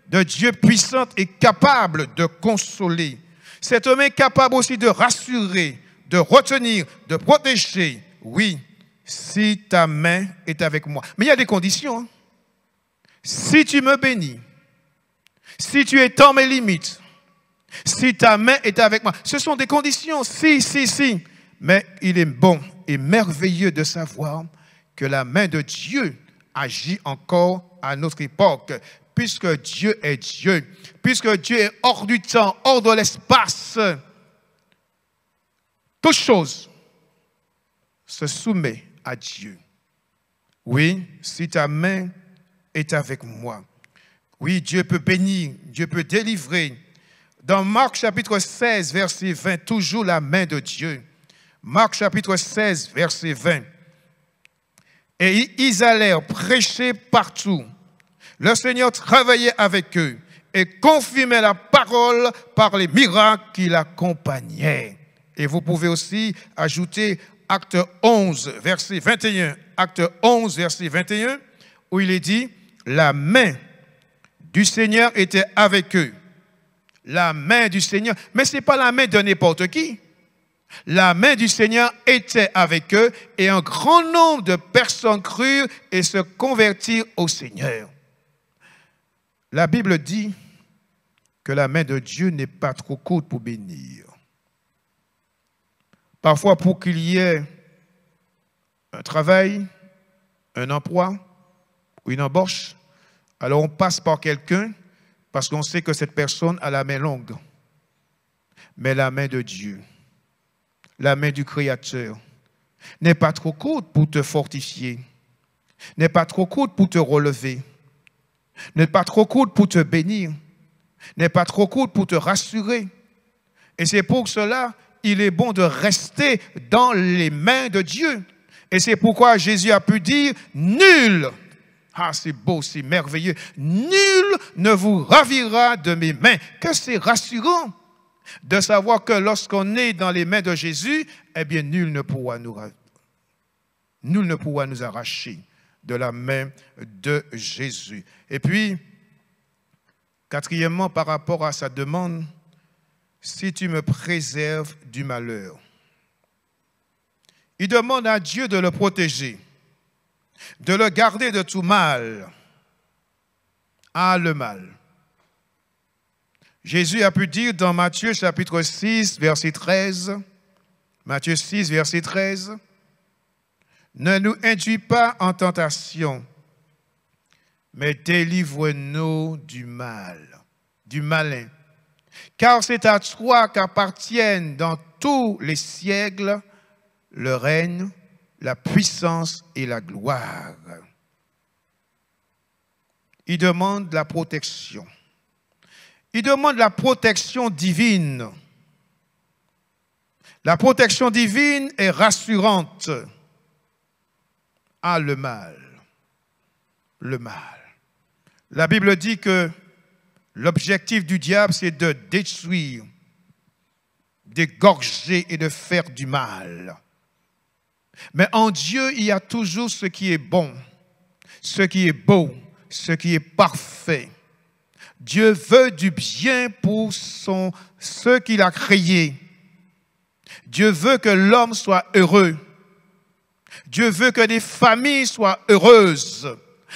de Dieu puissante est capable de consoler. Cette main est capable aussi de rassurer, de retenir, de protéger. Oui, si ta main est avec moi. Mais il y a des conditions. Si tu me bénis, si tu étends mes limites, si ta main est avec moi, ce sont des conditions. Si. Mais il est bon et merveilleux de savoir que la main de Dieu agit encore à notre époque, puisque Dieu est Dieu, puisque Dieu est hors du temps, hors de l'espace. Toute chose se soumet à Dieu. Oui, si ta main est avec moi. Oui, Dieu peut bénir, Dieu peut délivrer. Dans Marc chapitre 16, verset 20, toujours la main de Dieu. Marc chapitre 16, verset 20. Et ils allèrent prêcher partout. Le Seigneur travaillait avec eux et confirmait la parole par les miracles qui l'accompagnaient. Et vous pouvez aussi ajouter Acte 11, verset 21. Acte 11, verset 21, où il est dit, la main du Seigneur était avec eux. La main du Seigneur, mais ce n'est pas la main de n'importe qui. La main du Seigneur était avec eux et un grand nombre de personnes crurent et se convertirent au Seigneur. La Bible dit que la main de Dieu n'est pas trop courte pour bénir. Parfois, pour qu'il y ait un travail, un emploi ou une embauche, alors on passe par quelqu'un parce qu'on sait que cette personne a la main longue. Mais la main de Dieu, la main du Créateur, n'est pas trop courte pour te fortifier, n'est pas trop courte pour te relever, n'est pas trop courte pour te bénir, n'est pas trop courte pour te rassurer. Et c'est pour cela il est bon de rester dans les mains de Dieu. Et c'est pourquoi Jésus a pu dire, nul, ah c'est beau, c'est merveilleux, nul ne vous ravira de mes mains. Que c'est rassurant de savoir que lorsqu'on est dans les mains de Jésus, eh bien nul ne pourra nous arracher de la main de Jésus. Et puis, quatrièmement, par rapport à sa demande, si tu me préserves du malheur. Il demande à Dieu de le protéger, de le garder de tout mal. Ah, le mal. Jésus a pu dire dans Matthieu chapitre 6, verset 13, Matthieu 6, verset 13, ne nous induis pas en tentation, mais délivre-nous du mal, du malin. Car c'est à toi qu'appartiennent dans tous les siècles le règne, la puissance et la gloire. Il demande la protection. Il demande la protection divine. La protection divine est rassurante. Ah, le mal. Le mal. La Bible dit que l'objectif du diable, c'est de détruire, d'égorger et de faire du mal. Mais en Dieu, il y a toujours ce qui est bon, ce qui est beau, ce qui est parfait. Dieu veut du bien pour ceux qu'il a créés. Dieu veut que l'homme soit heureux. Dieu veut que les familles soient heureuses.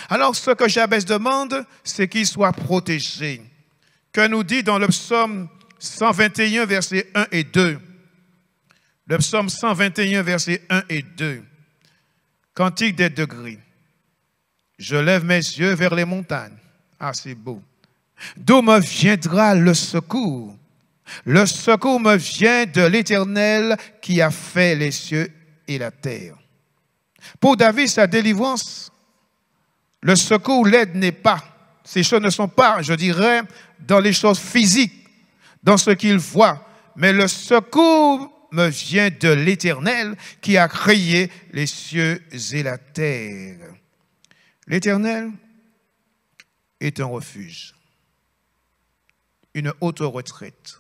Alors, ce que Jabès demande, c'est qu'il soit protégé. Que nous dit dans le psaume 121, versets 1 et 2. Le psaume 121, versets 1 et 2. Cantique des degrés. Je lève mes yeux vers les montagnes. Ah, c'est beau. D'où me viendra le secours? Le secours me vient de l'Éternel qui a fait les cieux et la terre. Pour David, sa délivrance, le secours, l'aide n'est pas. Ces choses ne sont pas, je dirais, dans les choses physiques, dans ce qu'il voit. Mais le secours me vient de l'Éternel qui a créé les cieux et la terre. L'Éternel est un refuge, une haute retraite.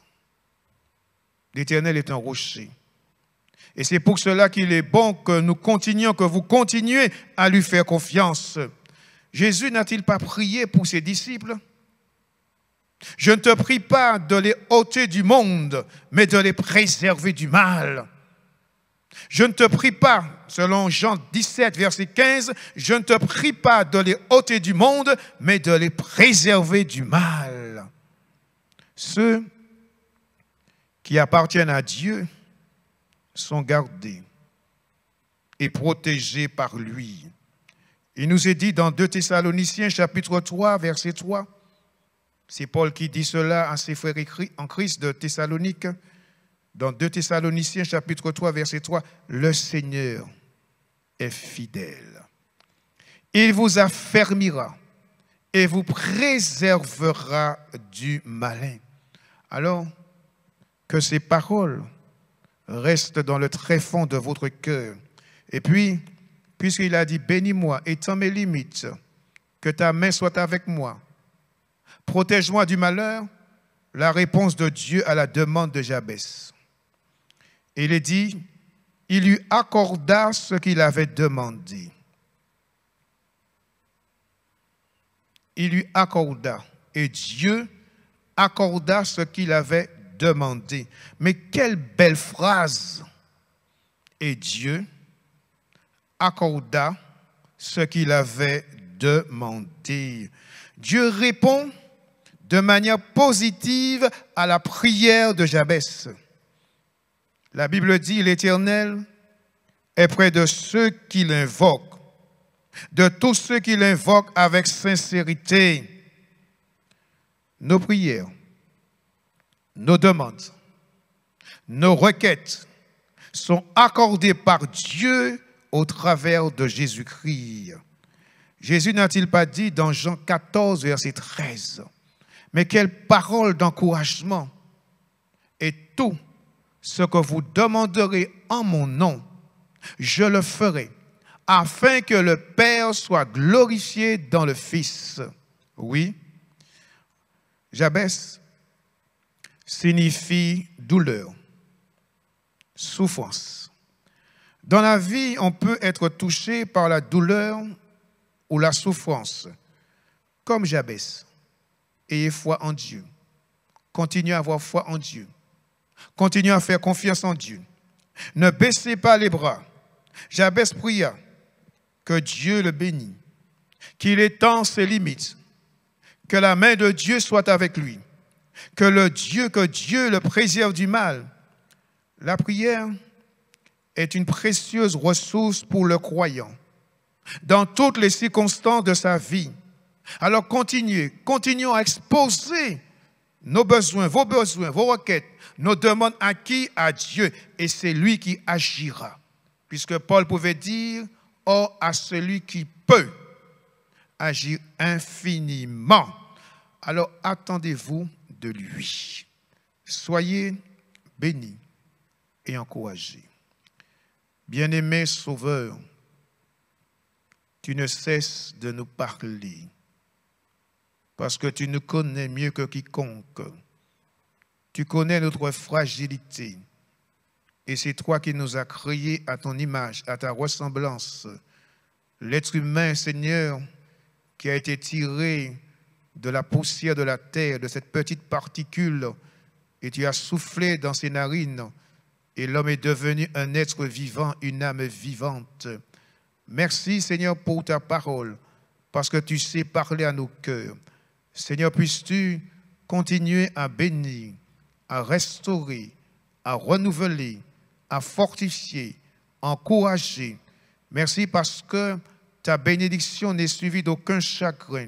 L'Éternel est un rocher. Et c'est pour cela qu'il est bon que nous continuions, que vous continuez à lui faire confiance. Jésus n'a-t-il pas prié pour ses disciples? Je ne te prie pas de les ôter du monde, mais de les préserver du mal. Je ne te prie pas, selon Jean 17, verset 15, je ne te prie pas de les ôter du monde, mais de les préserver du mal. Ceux qui appartiennent à Dieu sont gardés et protégés par lui. Il nous est dit dans 2 Thessaloniciens, chapitre 3, verset 3, c'est Paul qui dit cela à ses frères en Christ de Thessalonique, dans 2 Thessaloniciens, chapitre 3, verset 3, le Seigneur est fidèle. Il vous affermira et vous préservera du malin. Alors, que ces paroles restent dans le tréfonds de votre cœur. Et puis, puisqu'il a dit, bénis-moi, étends mes limites, que ta main soit avec moi, protège-moi du malheur, la réponse de Dieu à la demande de Jabès. Il est dit, il lui accorda ce qu'il avait demandé. Il lui accorda, et Dieu accorda ce qu'il avait demandé. Mais quelle belle phrase! Et Dieu accorda ce qu'il avait demandé. Dieu répond de manière positive à la prière de Jabès. La Bible dit, l'Éternel est près de ceux qui l'invoquent, de tous ceux qui l'invoquent avec sincérité. Nos prières, nos demandes, nos requêtes sont accordées par Dieu au travers de Jésus-Christ. Jésus n'a-t-il pas dit dans Jean 14, verset 13, mais quelle parole d'encouragement! Et tout ce que vous demanderez en mon nom, je le ferai, afin que le Père soit glorifié dans le Fils. Oui, Jabès signifie douleur, souffrance. Dans la vie, on peut être touché par la douleur ou la souffrance, comme Jabès. Ayez foi en Dieu. Continuez à avoir foi en Dieu. Continuez à faire confiance en Dieu. Ne baissez pas les bras. Jabès pria que Dieu le bénisse, qu'il étende ses limites, que la main de Dieu soit avec lui, que Dieu le préserve du mal. La prière est une précieuse ressource pour le croyant dans toutes les circonstances de sa vie. Alors continuons à exposer nos besoins, vos requêtes, nos demandes à qui? À Dieu. Et c'est lui qui agira. Puisque Paul pouvait dire, or à celui qui peut agir infiniment. Alors attendez-vous de lui. Soyez bénis et encouragés. Bien-aimé Sauveur, tu ne cesses de nous parler parce que tu nous connais mieux que quiconque. Tu connais notre fragilité et c'est toi qui nous as créés à ton image, à ta ressemblance. L'être humain, Seigneur, qui a été tiré de la poussière de la terre, de cette petite particule, et tu as soufflé dans ses narines, et l'homme est devenu un être vivant, une âme vivante. Merci, Seigneur, pour ta parole, parce que tu sais parler à nos cœurs. Seigneur, puisses-tu continuer à bénir, à restaurer, à renouveler, à fortifier, encourager. Merci parce que ta bénédiction n'est suivie d'aucun chagrin.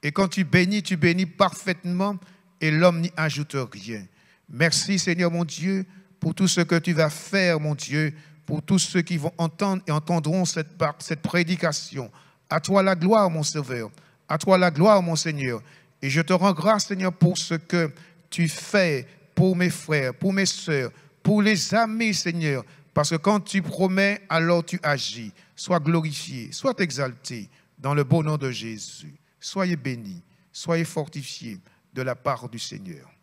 Et quand tu bénis parfaitement et l'homme n'y ajoute rien. Merci Seigneur mon Dieu pour tout ce que tu vas faire mon Dieu, pour tous ceux qui vont entendre et entendront cette prédication. À toi la gloire mon Sauveur, à toi la gloire mon Seigneur. Et je te rends grâce Seigneur pour ce que tu fais pour mes frères, pour mes sœurs, pour les amis Seigneur. Parce que quand tu promets, alors tu agis. Sois glorifié, sois exalté dans le beau nom de Jésus. Soyez bénis, soyez fortifiés de la part du Seigneur.